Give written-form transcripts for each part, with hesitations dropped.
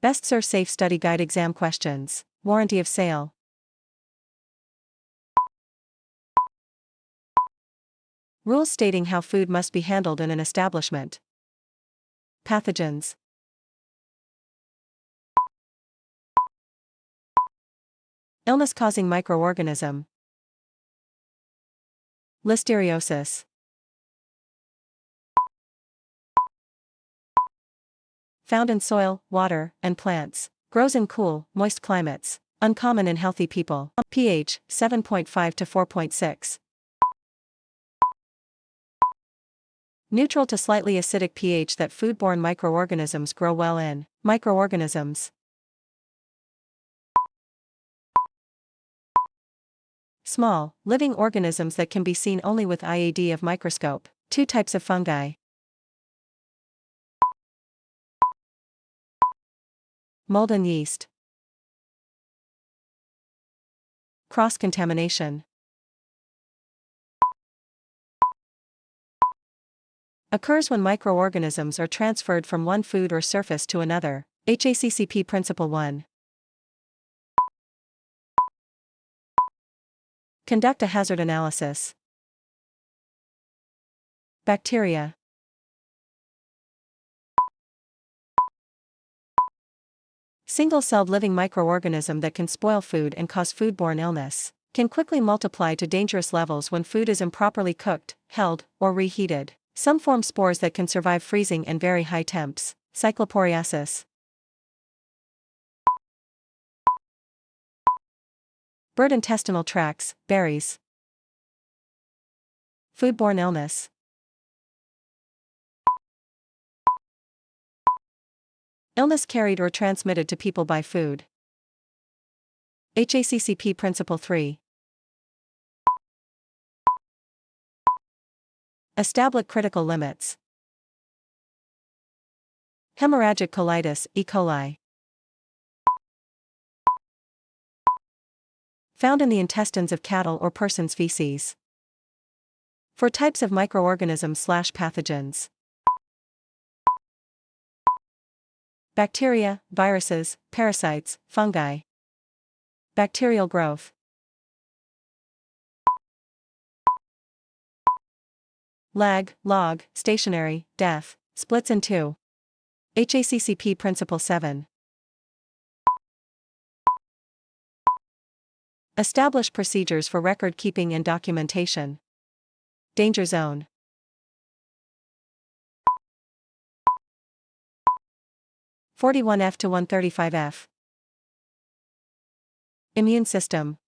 Best ServSafe Study Guide Exam Questions. Warranty of sale. Rules stating how food must be handled in an establishment. Pathogens. Illness-causing microorganism. Listeriosis. Found in soil, water, and plants. Grows in cool, moist climates. Uncommon in healthy people. pH 7.5 to 4.6. Neutral to slightly acidic pH that foodborne microorganisms grow well in. Microorganisms. Small, living organisms that can be seen only with IAD of microscope. Two types of fungi. Mold and yeast. Cross-contamination. Occurs when microorganisms are transferred from one food or surface to another. HACCP Principle 1. Conduct a hazard analysis. Bacteria. Single-celled living microorganism that can spoil food and cause foodborne illness. Can quickly multiply to dangerous levels when food is improperly cooked, held, or reheated. Some form spores that can survive freezing and very high temps. Cycloporiasis. Bird intestinal tracts, berries. Foodborne illness. Illness carried or transmitted to people by food. HACCP Principle 3. Establish critical limits. Hemorrhagic colitis, E. coli. Found in the intestines of cattle or person's feces. For types of microorganisms/pathogens. Bacteria, viruses, parasites, fungi. Bacterial growth. Lag, log, stationary, death, splits in two. HACCP Principle 7. Establish procedures for record keeping and documentation. Danger zone. (41F to 135F). Immune system.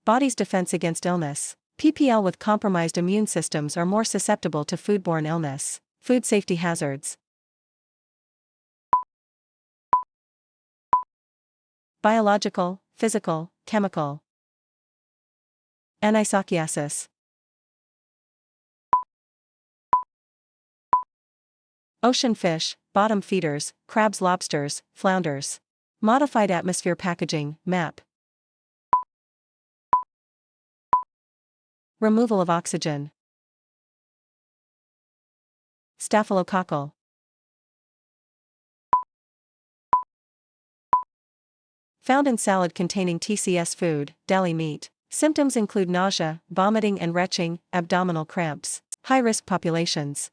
Body's defense against illness. PPL with compromised immune systems are more susceptible to foodborne illness. Food safety hazards. Biological, physical, chemical. Anisakhiasis. Ocean fish, bottom feeders, crabs, lobsters, flounders. Modified atmosphere packaging, MAP. Removal of oxygen. Staphylococcal. Found in salad containing TCS food, deli meat. Symptoms include nausea, vomiting and retching, abdominal cramps. High-risk populations.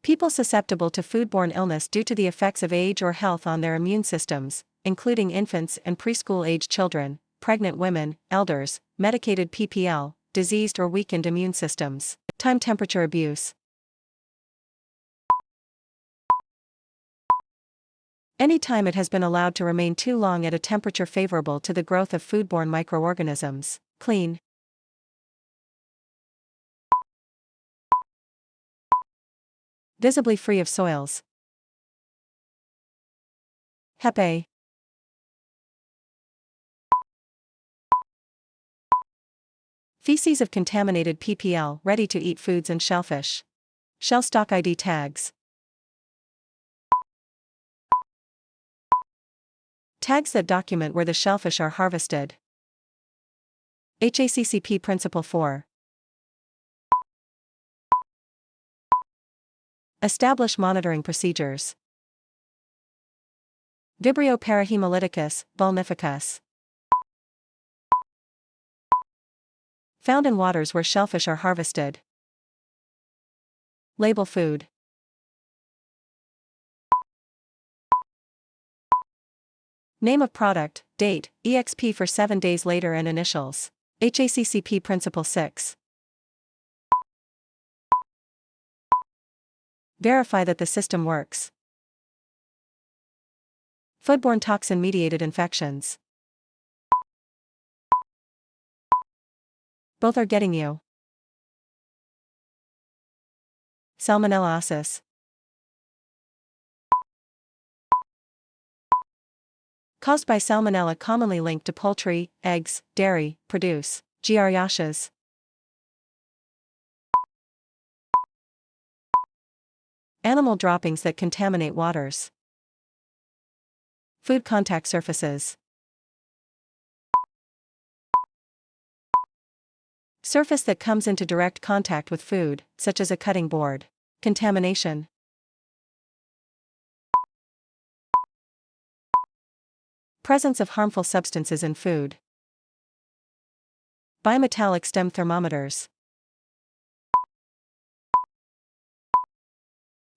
People susceptible to foodborne illness due to the effects of age or health on their immune systems, including infants and preschool-age children, pregnant women, elders, medicated PPL, diseased or weakened immune systems. Time temperature abuse. Any time it has been allowed to remain too long at a temperature favorable to the growth of foodborne microorganisms. Clean. Visibly free of soils. HEPA. Feces of contaminated PPL ready-to-eat foods and shellfish. Shell stock ID tags. Tags that document where the shellfish are harvested. HACCP Principle 4. Establish monitoring procedures. Vibrio parahemolyticus, vulnificus. Found in waters where shellfish are harvested. Label food. Name of product, date, EXP for 7 days later and initials. HACCP Principle 6. Verify that the system works. Foodborne toxin-mediated infections. Both are getting you. Salmonellosis. Caused by salmonella, commonly linked to poultry, eggs, dairy, produce. Giardiaceae. Animal droppings that contaminate waters. Food contact surfaces. Surface that comes into direct contact with food, such as a cutting board. Contamination. Presence of harmful substances in food. Bimetallic stem thermometers.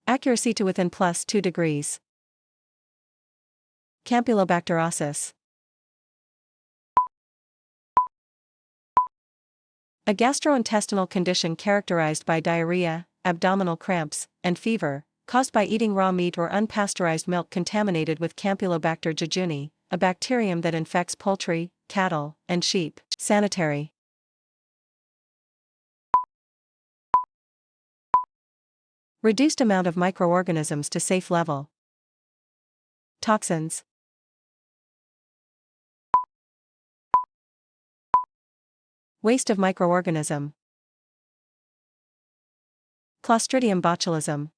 Accuracy to within +2 degrees. Campylobacterosis. A gastrointestinal condition characterized by diarrhea, abdominal cramps, and fever, caused by eating raw meat or unpasteurized milk contaminated with Campylobacter jejuni, a bacterium that infects poultry, cattle, and sheep. Sanitary. Reduced amount of microorganisms to safe level. Toxins. Waste of microorganism. Clostridium botulism.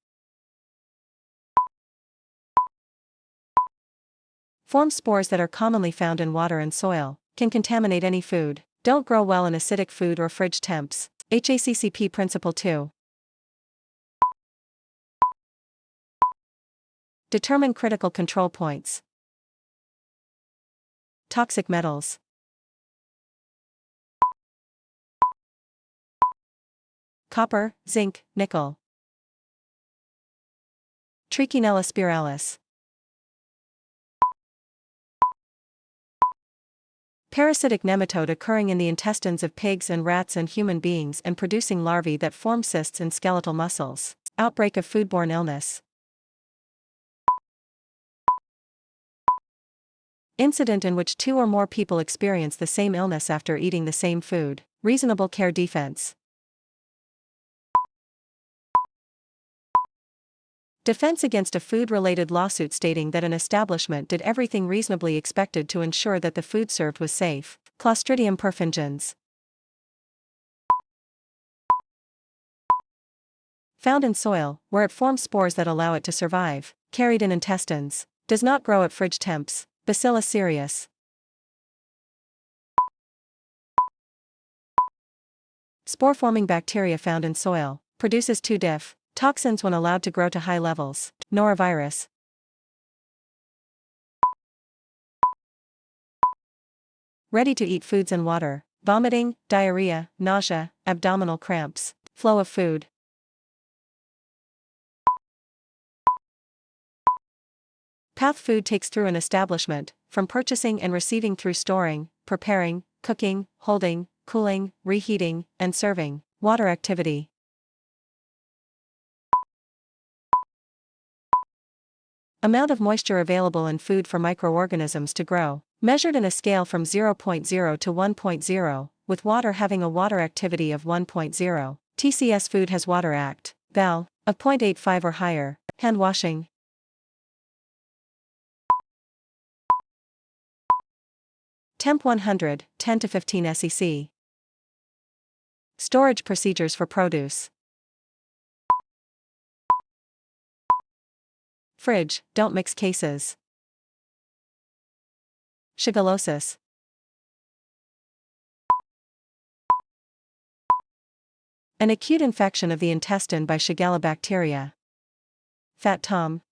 Form spores that are commonly found in water and soil, can contaminate any food. Don't grow well in acidic food or fridge temps. HACCP Principle 2. Determine critical control points. Toxic metals. Copper, zinc, nickel. Trichinella spiralis. Parasitic nematode occurring in the intestines of pigs and rats and human beings and producing larvae that form cysts in skeletal muscles. Outbreak of foodborne illness. Incident in which 2 or more people experience the same illness after eating the same food. Reasonable care defense. Defense against a food-related lawsuit stating that an establishment did everything reasonably expected to ensure that the food served was safe. Clostridium perfringens. Found in soil, where it forms spores that allow it to survive. Carried in intestines. Does not grow at fridge temps. Bacillus cereus. Spore-forming bacteria found in soil. Produces 2 diff. Toxins when allowed to grow to high levels. Norovirus. Ready-to-eat foods and water. Vomiting, diarrhea, nausea, abdominal cramps. Flow of food. Path food takes through an establishment, from purchasing and receiving through storing, preparing, cooking, holding, cooling, reheating, and serving. Water activity. Amount of moisture available in food for microorganisms to grow, measured in a scale from 0.0 to 1.0, with water having a water activity of 1.0. TCS food has water act, val, of 0.85 or higher. Hand washing. Temp 100, 10 to 15 SEC. Storage procedures for produce. Fridge, don't mix cases. Shigellosis. An acute infection of the intestine by Shigella bacteria. Fat Tom.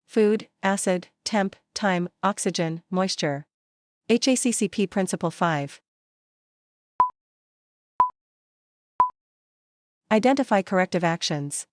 Food, acid, temp, time, oxygen, moisture. HACCP Principle 5. Identify corrective actions.